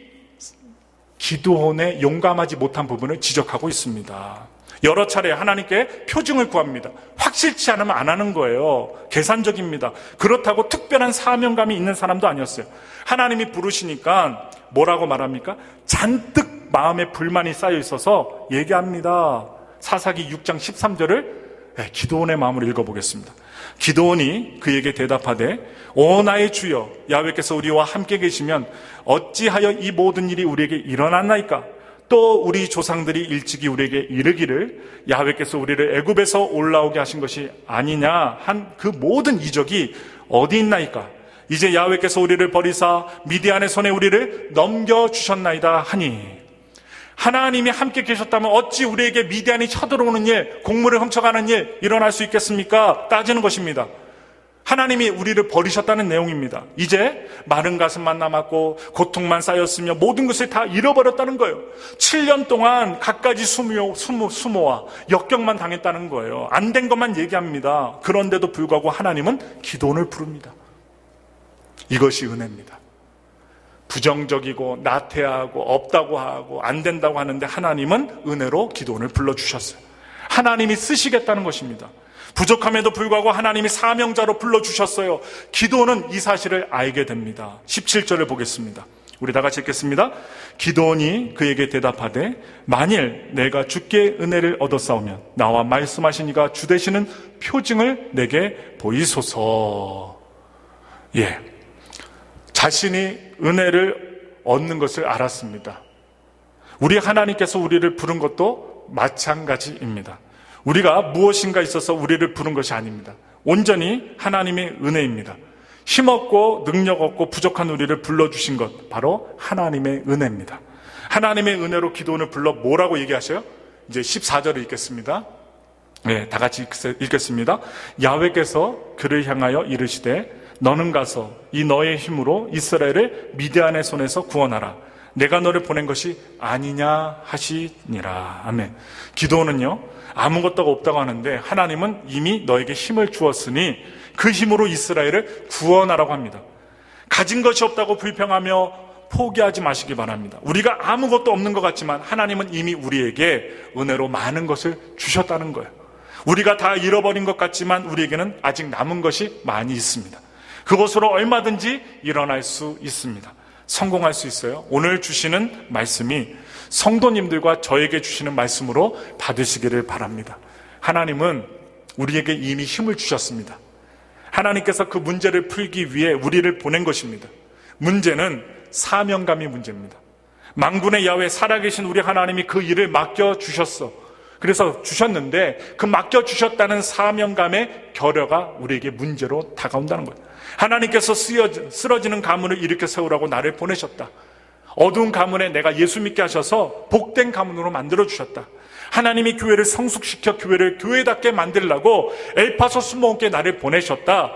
A: 기도원의 용감하지 못한 부분을 지적하고 있습니다. 여러 차례 하나님께 표징을 구합니다. 확실치 않으면 안 하는 거예요. 계산적입니다. 그렇다고 특별한 사명감이 있는 사람도 아니었어요. 하나님이 부르시니까 뭐라고 말합니까? 잔뜩 마음에 불만이 쌓여 있어서 얘기합니다. 사사기 6장 13절을 기도원의 마음으로 읽어보겠습니다. 기도원이 그에게 대답하되 오 나의 주여 야훼께서 우리와 함께 계시면 어찌하여 이 모든 일이 우리에게 일어났나이까? 또 우리 조상들이 일찍이 우리에게 이르기를 야훼께서 우리를 애굽에서 올라오게 하신 것이 아니냐 한 그 모든 이적이 어디 있나이까? 이제 야훼께서 우리를 버리사 미디안의 손에 우리를 넘겨주셨나이다 하니, 하나님이 함께 계셨다면 어찌 우리에게 미디안이 쳐들어오는 일, 곡물을 훔쳐가는 일 일어날 수 있겠습니까? 따지는 것입니다. 하나님이 우리를 버리셨다는 내용입니다. 이제 마른 가슴만 남았고 고통만 쌓였으며 모든 것을 다 잃어버렸다는 거예요. 7년 동안 갖가지 수모와 역경만 당했다는 거예요. 안 된 것만 얘기합니다. 그런데도 불구하고 하나님은 기도원을 부릅니다. 이것이 은혜입니다. 부정적이고 나태하고 없다고 하고 안 된다고 하는데 하나님은 은혜로 기도원을 불러주셨어요. 하나님이 쓰시겠다는 것입니다. 부족함에도 불구하고 하나님이 사명자로 불러주셨어요. 기도원은 이 사실을 알게 됩니다. 17절을 보겠습니다. 우리 다 같이 읽겠습니다. 기도원이 그에게 대답하되 만일 내가 주께 은혜를 얻었사오면 나와 말씀하신 이가 주 되시는 표징을 내게 보이소서. 자신이 은혜를 얻는 것을 알았습니다. 우리 하나님께서 우리를 부른 것도 마찬가지입니다. 우리가 무엇인가 있어서 우리를 부른 것이 아닙니다. 온전히 하나님의 은혜입니다. 힘없고 능력 없고 부족한 우리를 불러주신 것 바로 하나님의 은혜입니다. 하나님의 은혜로 기도원을 불러 뭐라고 얘기하셔요? 이제 14절을 읽겠습니다. 다 같이 읽겠습니다. 야훼께서 그를 향하여 이르시되 너는 가서 이 너의 힘으로 이스라엘을 미디안의 손에서 구원하라. 내가 너를 보낸 것이 아니냐 하시니라. 아멘. 기도원은요, 아무것도 없다고 하는데 하나님은 이미 너에게 힘을 주었으니 그 힘으로 이스라엘을 구원하라고 합니다. 가진 것이 없다고 불평하며 포기하지 마시기 바랍니다. 우리가 아무것도 없는 것 같지만 하나님은 이미 우리에게 은혜로 많은 것을 주셨다는 거예요. 우리가 다 잃어버린 것 같지만 우리에게는 아직 남은 것이 많이 있습니다. 그것으로 얼마든지 일어날 수 있습니다. 성공할 수 있어요. 오늘 주시는 말씀이 성도님들과 저에게 주시는 말씀으로 받으시기를 바랍니다. 하나님은 우리에게 이미 힘을 주셨습니다. 하나님께서 그 문제를 풀기 위해 우리를 보낸 것입니다. 문제는 사명감이 문제입니다. 만군의 야훼 살아계신 우리 하나님이 그 일을 맡겨주셨어. 그래서 주셨는데 그 맡겨주셨다는 사명감의 결여가 우리에게 문제로 다가온다는 거예요. 하나님께서 쓰러지는 가문을 일으켜 세우라고 나를 보내셨다. 어두운 가문에 내가 예수 믿게 하셔서 복된 가문으로 만들어주셨다. 하나님이 교회를 성숙시켜 교회를 교회답게 만들려고 엘파소 수목원께 나를 보내셨다.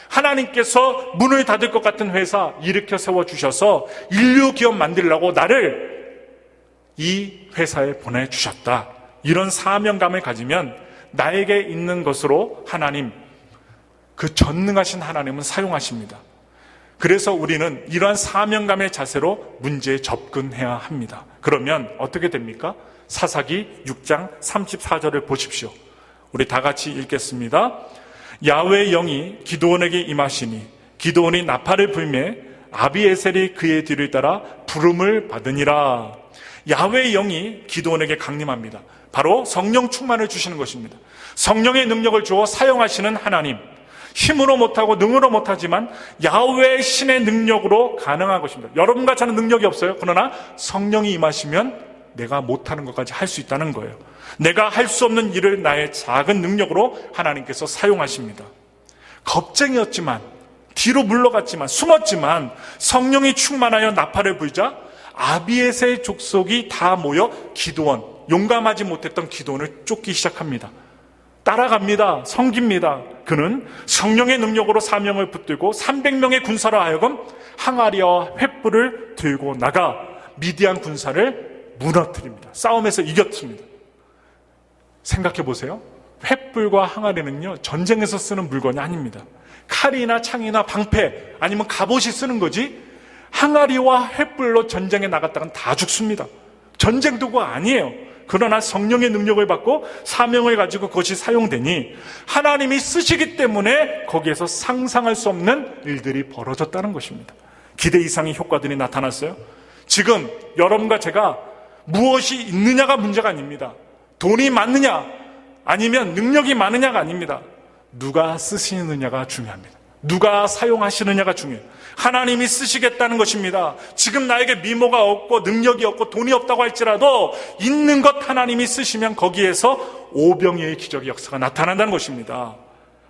A: 하나님께서 문을 닫을 것 같은 회사 일으켜 세워주셔서 인류 기업 만들려고 나를 이 회사에 보내주셨다. 이런 사명감을 가지면 나에게 있는 것으로 하나님, 그 전능하신 하나님은 사용하십니다. 그래서 우리는 이러한 사명감의 자세로 문제에 접근해야 합니다. 그러면 어떻게 됩니까? 사사기 6장 34절을 보십시오. 우리 다 같이 읽겠습니다. 야훼의 영이 기드온에게 임하시니 기드온이 나팔을 불매 아비에셀이 그의 뒤를 따라 부름을 받으니라. 야훼의 영이 기드온에게 강림합니다. 바로 성령 충만을 주시는 것입니다. 성령의 능력을 주어 사용하시는 하나님, 힘으로 못하고 능으로 못하지만 야훼의 신의 능력으로 가능한 것입니다. 여러분과 저는 능력이 없어요. 그러나 성령이 임하시면 내가 못하는 것까지 할 수 있다는 거예요. 내가 할 수 없는 일을 나의 작은 능력으로 하나님께서 사용하십니다. 겁쟁이였지만, 뒤로 물러갔지만, 숨었지만 성령이 충만하여 나팔을 불자 아비에셀 족속이 다 모여 기드온, 용감하지 못했던 기드온을 쫓기 시작합니다. 따라갑니다. 섬깁니다. 그는 성령의 능력으로 사명을 붙들고 300명의 군사로 하여금 항아리와 횃불을 들고 나가 미디안 군사를 무너뜨립니다. 싸움에서 이겼습니다. 생각해 보세요. 횃불과 항아리는요, 전쟁에서 쓰는 물건이 아닙니다. 칼이나 창이나 방패 아니면 갑옷이 쓰는 거지, 항아리와 횃불로 전쟁에 나갔다간 다 죽습니다. 전쟁 도구가 아니에요. 그러나 성령의 능력을 받고 사명을 가지고 그것이 사용되니 하나님이 쓰시기 때문에 거기에서 상상할 수 없는 일들이 벌어졌다는 것입니다. 기대 이상의 효과들이 나타났어요. 지금 여러분과 제가 무엇이 있느냐가 문제가 아닙니다. 돈이 많느냐 아니면 능력이 많으냐가 아닙니다. 누가 쓰시느냐가 중요합니다. 누가 사용하시느냐가 중요해요. 하나님이 쓰시겠다는 것입니다. 지금 나에게 미모가 없고 능력이 없고 돈이 없다고 할지라도 있는 것 하나님이 쓰시면 거기에서 오병이어의 기적의 역사가 나타난다는 것입니다.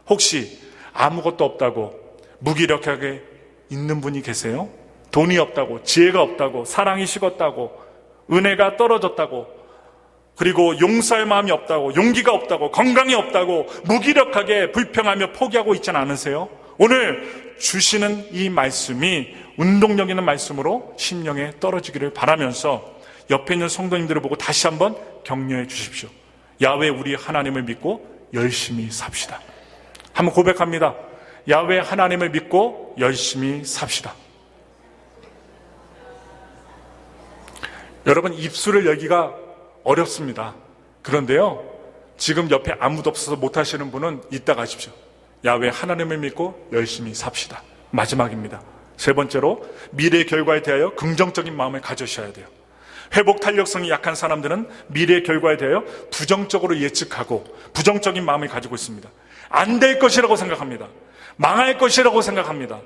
A: 혹시 아무것도 없다고 무기력하게 있는 분이 계세요? 돈이 없다고, 지혜가 없다고, 사랑이 식었다고, 은혜가 떨어졌다고, 그리고 용서할 마음이 없다고, 용기가 없다고, 건강이 없다고, 무기력하게 불평하며 포기하고 있지는 않으세요? 오늘 주시는 이 말씀이 운동력 있는 말씀으로 심령에 떨어지기를 바라면서 옆에 있는 성도님들을 보고 다시 한번 격려해 주십시오. 야훼 우리 하나님을 믿고 열심히 삽시다. 한번 고백합니다. 야훼 하나님을 믿고 열심히 삽시다. 여러분, 입술을 열기가 어렵습니다. 그런데요, 지금 옆에 아무도 없어서 못하시는 분은 이따 가십시오. 야훼 하나님을 믿고 열심히 삽시다. 마지막입니다. 세 번째로, 미래의 결과에 대하여 긍정적인 마음을 가져셔야 돼요. 회복 탄력성이 약한 사람들은 미래의 결과에 대하여 부정적으로 예측하고 부정적인 마음을 가지고 있습니다. 안 될 것이라고 생각합니다. 망할 것이라고 생각합니다.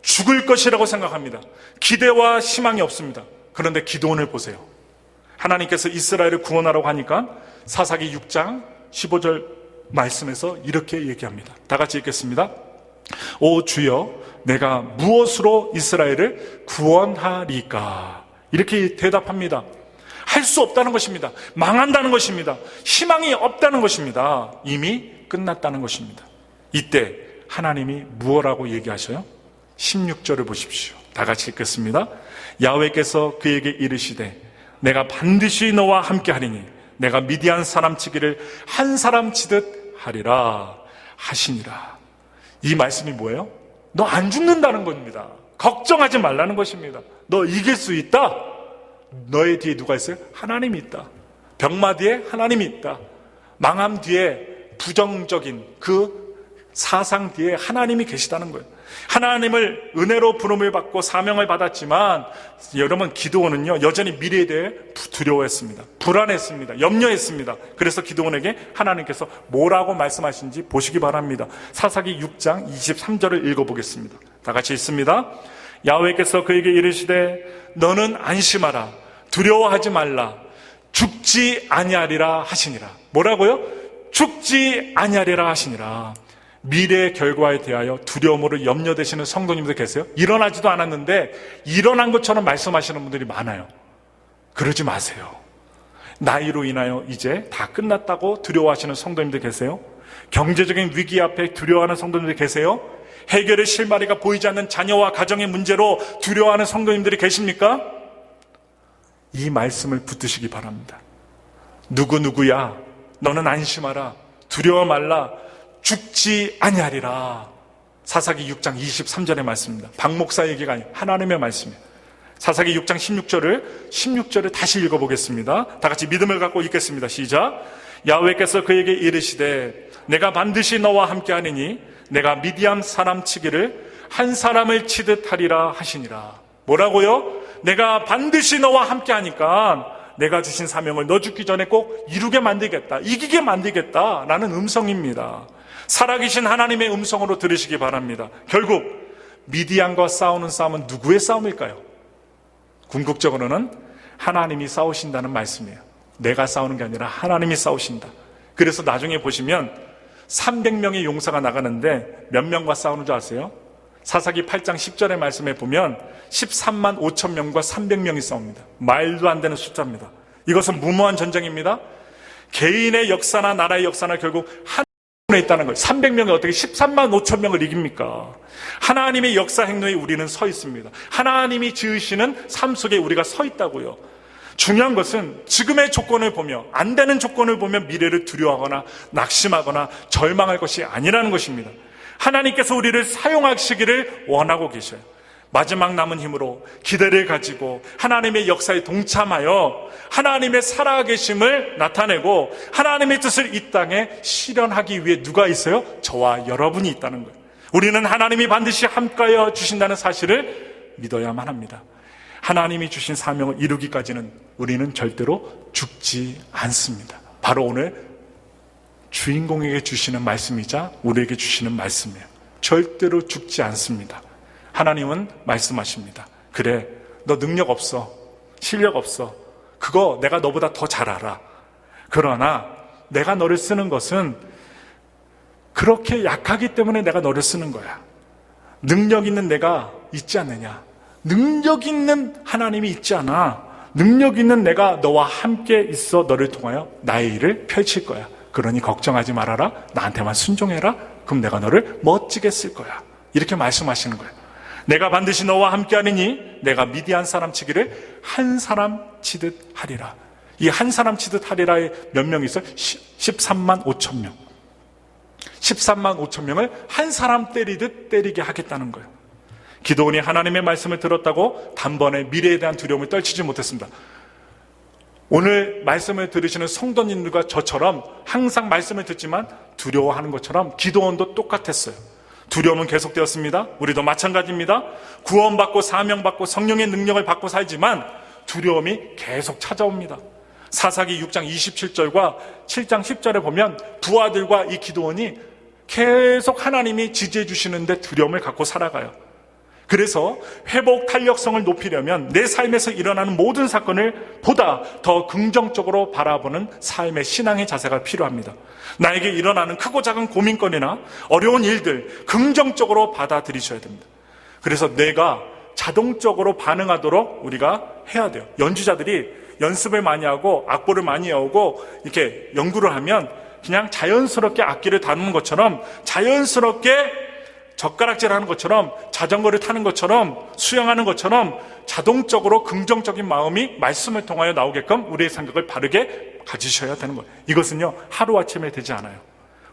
A: 죽을 것이라고 생각합니다. 기대와 희망이 없습니다. 그런데 기드온을 보세요. 하나님께서 이스라엘을 구원하라고 하니까 사사기 6장 15절 말씀에서 이렇게 얘기합니다. 다 같이 읽겠습니다. 오 주여, 내가 무엇으로 이스라엘을 구원하리까? 이렇게 대답합니다. 할 수 없다는 것입니다. 망한다는 것입니다. 희망이 없다는 것입니다. 이미 끝났다는 것입니다. 이때 하나님이 무엇라고 얘기하셔요? 16절을 보십시오. 다 같이 읽겠습니다. 야훼께서 그에게 이르시되 내가 반드시 너와 함께 하리니 내가 미디안 사람 치기를 한 사람 치듯 하리라 하시니라. 이 말씀이 뭐예요? 너 안 죽는다는 겁니다. 걱정하지 말라는 것입니다. 너 이길 수 있다. 너의 뒤에 누가 있어요? 하나님이 있다. 병마 뒤에 하나님이 있다. 망함 뒤에 부정적인 그 사상 뒤에 하나님이 계시다는 거예요. 하나님을 은혜로 부름을 받고 사명을 받았지만 여러분, 기드온은요 여전히 미래에 대해 두려워했습니다. 불안했습니다. 염려했습니다. 그래서 기드온에게 하나님께서 뭐라고 말씀하신지 보시기 바랍니다. 사사기 6장 23절을 읽어보겠습니다. 다 같이 읽습니다. 야훼께서 그에게 이르시되 너는 안심하라, 두려워하지 말라, 죽지 아니하리라 하시니라. 뭐라고요? 죽지 아니하리라 하시니라. 미래의 결과에 대하여 두려움으로 염려되시는 성도님들 계세요? 일어나지도 않았는데 일어난 것처럼 말씀하시는 분들이 많아요. 그러지 마세요. 나이로 인하여 이제 다 끝났다고 두려워하시는 성도님들 계세요? 경제적인 위기 앞에 두려워하는 성도님들 계세요? 해결의 실마리가 보이지 않는 자녀와 가정의 문제로 두려워하는 성도님들이 계십니까? 이 말씀을 붙드시기 바랍니다. 누구누구야, 너는 안심하라, 두려워 말라, 죽지 아니하리라. 사사기 6장 23절의 말씀입니다. 박 목사 얘기가 아니에요. 하나님의 말씀이에요. 사사기 6장 16절을 다시 읽어보겠습니다. 다 같이 믿음을 갖고 읽겠습니다. 시작. 야훼께서 그에게 이르시되 내가 반드시 너와 함께하리니 내가 미디안 사람 치기를 한 사람을 치듯 하리라 하시니라. 뭐라고요? 내가 반드시 너와 함께하니까 내가 주신 사명을 너 죽기 전에 꼭 이루게 만들겠다, 이기게 만들겠다라는 음성입니다. 살아계신 하나님의 음성으로 들으시기 바랍니다. 결국 미디안과 싸우는 싸움은 누구의 싸움일까요? 궁극적으로는 하나님이 싸우신다는 말씀이에요. 내가 싸우는 게 아니라 하나님이 싸우신다. 그래서 나중에 보시면 300명의 용사가 나가는데 몇 명과 싸우는 줄 아세요? 사사기 8장 10절의 말씀에 보면 13만 5천 명과 300명이 싸웁니다. 말도 안 되는 숫자입니다. 이것은 무모한 전쟁입니다. 개인의 역사나 나라의 역사나 결국 하나님에 있다는 거예요. 300명이 어떻게 13만 5천 명을 이깁니까? 하나님의 역사 행로에 우리는 서 있습니다. 하나님이 지으시는 삶 속에 우리가 서 있다고요. 중요한 것은 지금의 조건을 보며, 안 되는 조건을 보며 미래를 두려워하거나 낙심하거나 절망할 것이 아니라는 것입니다. 하나님께서 우리를 사용하시기를 원하고 계셔요. 마지막 남은 힘으로 기대를 가지고 하나님의 역사에 동참하여 하나님의 살아계심을 나타내고 하나님의 뜻을 이 땅에 실현하기 위해 누가 있어요? 저와 여러분이 있다는 거예요. 우리는 하나님이 반드시 함께하여 주신다는 사실을 믿어야만 합니다. 하나님이 주신 사명을 이루기까지는 우리는 절대로 죽지 않습니다. 바로 오늘 주인공에게 주시는 말씀이자 우리에게 주시는 말씀이에요. 절대로 죽지 않습니다. 하나님은 말씀하십니다. 그래, 너 능력 없어, 실력 없어, 그거 내가 너보다 더 잘 알아. 그러나 내가 너를 쓰는 것은 그렇게 약하기 때문에 내가 너를 쓰는 거야. 능력 있는 내가 있지 않느냐? 능력 있는 하나님이 있지 않아. 능력 있는 내가 너와 함께 있어 너를 통하여 나의 일을 펼칠 거야. 그러니 걱정하지 말아라. 나한테만 순종해라. 그럼 내가 너를 멋지게 쓸 거야. 이렇게 말씀하시는 거예요. 내가 반드시 너와 함께하리니 내가 미디안 사람 치기를 한 사람 치듯 하리라. 이 한 사람 치듯 하리라에 몇 명이 있어요? 13만 5천 명. 13만 5천 명을 한 사람 때리듯 때리게 하겠다는 거예요. 기드온이 하나님의 말씀을 들었다고 단번에 미래에 대한 두려움을 떨치지 못했습니다. 오늘 말씀을 들으시는 성도님들과 저처럼 항상 말씀을 듣지만 두려워하는 것처럼 기드온도 똑같았어요. 두려움은 계속되었습니다. 우리도 마찬가지입니다. 구원받고 사명받고 성령의 능력을 받고 살지만 두려움이 계속 찾아옵니다. 사사기 6장 27절과 7장 10절에 보면 부하들과 이 기드온이 계속 하나님이 지지해 주시는데 두려움을 갖고 살아가요. 그래서 회복 탄력성을 높이려면 내 삶에서 일어나는 모든 사건을 보다 더 긍정적으로 바라보는 삶의 신앙의 자세가 필요합니다. 나에게 일어나는 크고 작은 고민거리나 어려운 일들 긍정적으로 받아들이셔야 됩니다. 그래서 내가 자동적으로 반응하도록 우리가 해야 돼요. 연주자들이 연습을 많이 하고 악보를 많이 외우고 이렇게 연구를 하면 그냥 자연스럽게 악기를 다루는 것처럼 자연스럽게 젓가락질 하는 것처럼 자전거를 타는 것처럼 수영하는 것처럼 자동적으로 긍정적인 마음이 말씀을 통하여 나오게끔 우리의 생각을 바르게 가지셔야 되는 거예요. 이것은요 하루아침에 되지 않아요.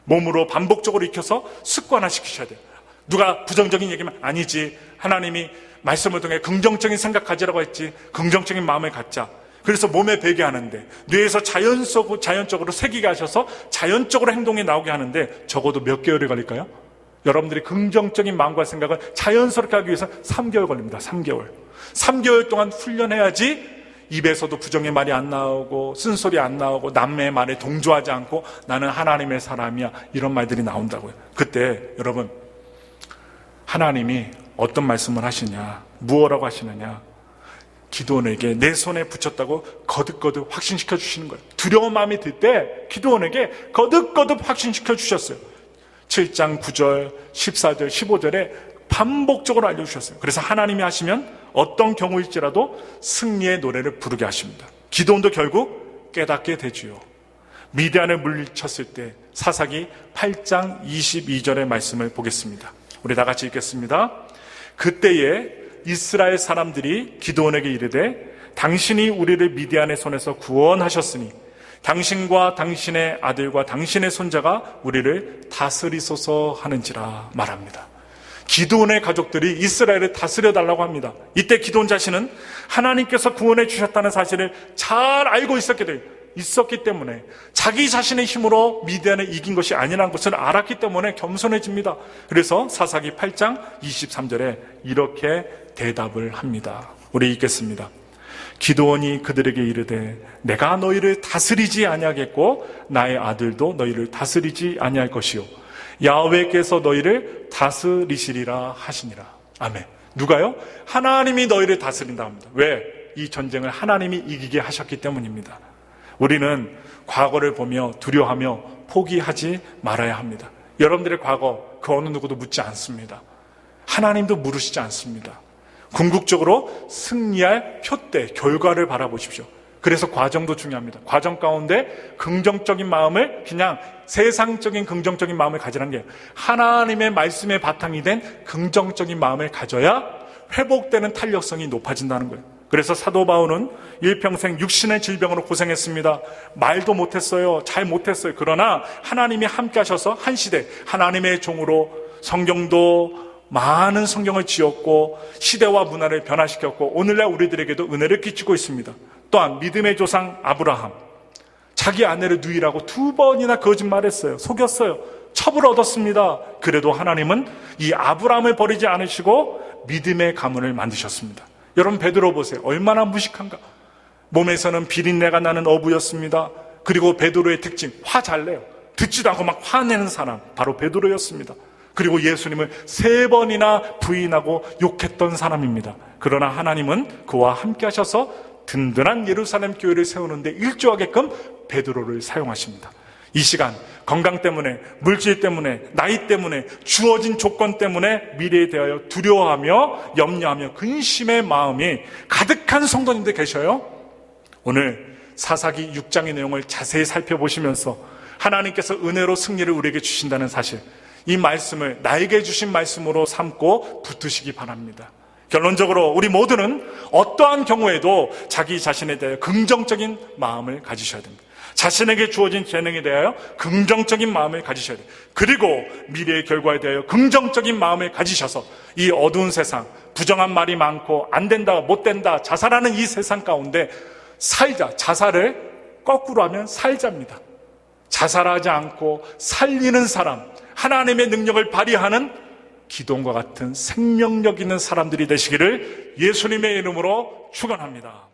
A: 몸으로 반복적으로 익혀서 습관화시키셔야 돼요. 누가 부정적인 얘기면 아니지, 하나님이 말씀을 통해 긍정적인 생각 가지라고 했지, 긍정적인 마음을 갖자. 그래서 몸에 배게 하는데, 뇌에서 자연적으로 새기게 하셔서 자연적으로 행동이 나오게 하는데 적어도 몇 개월이 걸릴까요? 여러분들이 긍정적인 마음과 생각을 자연스럽게 하기 위해서 3개월 걸립니다. 3개월. 3개월 동안 훈련해야지 입에서도 부정의 말이 안 나오고 쓴소리 안 나오고 남의 말에 동조하지 않고 나는 하나님의 사람이야, 이런 말들이 나온다고요. 그때 여러분, 하나님이 어떤 말씀을 하시냐, 무엇라고 하시느냐, 기드온에게 내 손에 붙였다고 거듭거듭 확신시켜 주시는 거예요. 두려운 마음이 들 때 기드온에게 거듭거듭 확신시켜 주셨어요. 7장 9절, 14절, 15절에 반복적으로 알려주셨어요. 그래서 하나님이 하시면 어떤 경우일지라도 승리의 노래를 부르게 하십니다. 기드온도 결국 깨닫게 되지요. 미디안을 물리쳤을 때 사사기 8장 22절의 말씀을 보겠습니다. 우리 다 같이 읽겠습니다. 그때에 이스라엘 사람들이 기드온에게 이르되 당신이 우리를 미디안의 손에서 구원하셨으니 당신과 당신의 아들과 당신의 손자가 우리를 다스리소서 하는지라 말합니다. 기드온의 가족들이 이스라엘을 다스려달라고 합니다. 이때 기드온 자신은 하나님께서 구원해 주셨다는 사실을 잘 알고 있었기 때문에 자기 자신의 힘으로 미디안을 이긴 것이 아니라는 것을 알았기 때문에 겸손해집니다. 그래서 사사기 8장 23절에 이렇게 대답을 합니다. 우리 읽겠습니다. 기드온이 그들에게 이르되 내가 너희를 다스리지 아니하겠고 나의 아들도 너희를 다스리지 아니할 것이요 야훼께서 너희를 다스리시리라 하시니라. 아멘. 누가요? 하나님이 너희를 다스린다 합니다. 왜? 이 전쟁을 하나님이 이기게 하셨기 때문입니다. 우리는 과거를 보며 두려워하며 포기하지 말아야 합니다. 여러분들의 과거 그 어느 누구도 묻지 않습니다. 하나님도 물으시지 않습니다. 궁극적으로 승리할 표대, 결과를 바라보십시오. 그래서 과정도 중요합니다. 과정 가운데 긍정적인 마음을, 그냥 세상적인 긍정적인 마음을 가지라는 게 하나님의 말씀의 바탕이 된 긍정적인 마음을 가져야 회복되는 탄력성이 높아진다는 거예요. 그래서 사도 바울은 일평생 육신의 질병으로 고생했습니다. 말도 못했어요. 잘 못했어요. 그러나 하나님이 함께 하셔서 한 시대 하나님의 종으로 성경도 많은 성경을 지었고 시대와 문화를 변화시켰고 오늘날 우리들에게도 은혜를 끼치고 있습니다. 또한 믿음의 조상 아브라함, 자기 아내를 누이라고 2번이나 거짓말했어요. 속였어요. 첩을 얻었습니다. 그래도 하나님은 이 아브라함을 버리지 않으시고 믿음의 가문을 만드셨습니다. 여러분 베드로 보세요. 얼마나 무식한가. 몸에서는 비린내가 나는 어부였습니다. 그리고 베드로의 특징, 화 잘 내요. 듣지도 않고 막 화내는 사람, 바로 베드로였습니다. 그리고 예수님을 3번이나 부인하고 욕했던 사람입니다. 그러나 하나님은 그와 함께 하셔서 든든한 예루살렘 교회를 세우는데 일조하게끔 베드로를 사용하십니다. 이 시간 건강 때문에, 물질 때문에, 나이 때문에, 주어진 조건 때문에 미래에 대하여 두려워하며 염려하며 근심의 마음이 가득한 성도님들 계셔요. 오늘 사사기 6장의 내용을 자세히 살펴보시면서 하나님께서 은혜로 승리를 우리에게 주신다는 사실, 이 말씀을 나에게 주신 말씀으로 삼고 붙으시기 바랍니다. 결론적으로 우리 모두는 어떠한 경우에도 자기 자신에 대해 긍정적인 마음을 가지셔야 됩니다. 자신에게 주어진 재능에 대하여 긍정적인 마음을 가지셔야 돼요. 그리고 미래의 결과에 대하여 긍정적인 마음을 가지셔서 이 어두운 세상, 부정한 말이 많고 안 된다, 못 된다, 자살하는 이 세상 가운데 살자. 자살을 거꾸로 하면 살자입니다. 자살하지 않고 살리는 사람, 하나님의 능력을 발휘하는 기도원과 같은 생명력 있는 사람들이 되시기를 예수님의 이름으로 축원합니다.